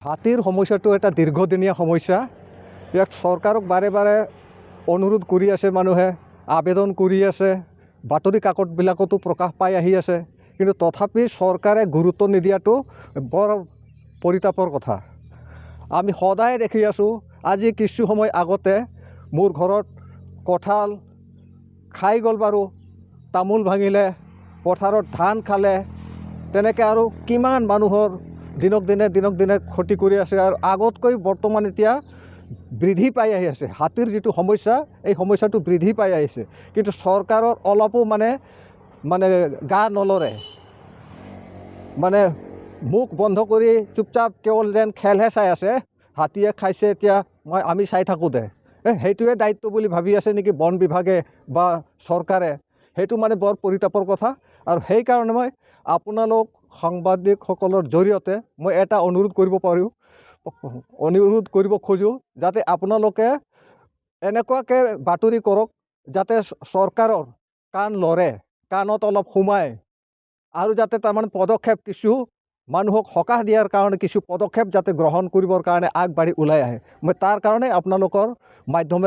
হাতীৰ সমস্যাটো এটা দীৰ্ঘদিনীয়া সমস্যা। ইয়াক চৰকাৰক বাৰে বাৰে অনুৰোধ কৰি আছে, মানুহে আবেদন কৰি আছে, বাতৰি কাকতবিলাকতো প্ৰকাশ পাই আহি আছে, কিন্তু তথাপি চৰকাৰে গুৰুত্ব নিদিয়াটো বৰ পৰিতাপৰ কথা। আমি সদায় দেখি আছোঁ। আজি কিছু সময় আগতে মোৰ ঘৰত কঁঠাল খাই গ'ল বাৰু, তামোল ভাঙিলে, পথাৰত ধান খালে, তেনেকৈ আৰু কিমান মানুহৰ দিনক দিনে ক্ষতি কৰি আছে। আৰু আগতকৈ বৰ্তমান এতিয়া বৃদ্ধি পাই আহি আছে। হাতীৰ যিটো সমস্যা, এই সমস্যাটো বৃদ্ধি পাই আহিছে, কিন্তু চৰকাৰৰ অলপো মানে গা নলৰে। মানে মুখ বন্ধ কৰি চুপচাপ কেৱল যেন খেলহে চাই আছে। হাতীয়ে খাইছে, এতিয়া আমি চাই থাকোঁ দে, সেইটোৱে দায়িত্ব বুলি ভাবি আছে নেকি বন বিভাগে বা চৰকাৰে। সেইটো বৰ পৰিতাপৰ কথা। আৰু সেইকাৰণে মই আপোনালোক সাংবাদিকসকলৰ জৰিয়তে মই এটা অনুৰোধ কৰিব খোজোঁ, যাতে আপোনালোকে এনেকুৱাকৈ বাতৰি কৰক যাতে চৰকাৰৰ কাণ লৰে, কাণত অলপ সোমায়, আৰু যাতে পদক্ষেপ কিছু মানুহক সকাহ দিয়াৰ কাৰণে কিছু পদক্ষেপ যাতে গ্ৰহণ কৰিবৰ কাৰণে আগবাঢ়ি ওলাই আহে। মই তাৰ কাৰণে আপোনালোকৰ মাধ্যমেৰে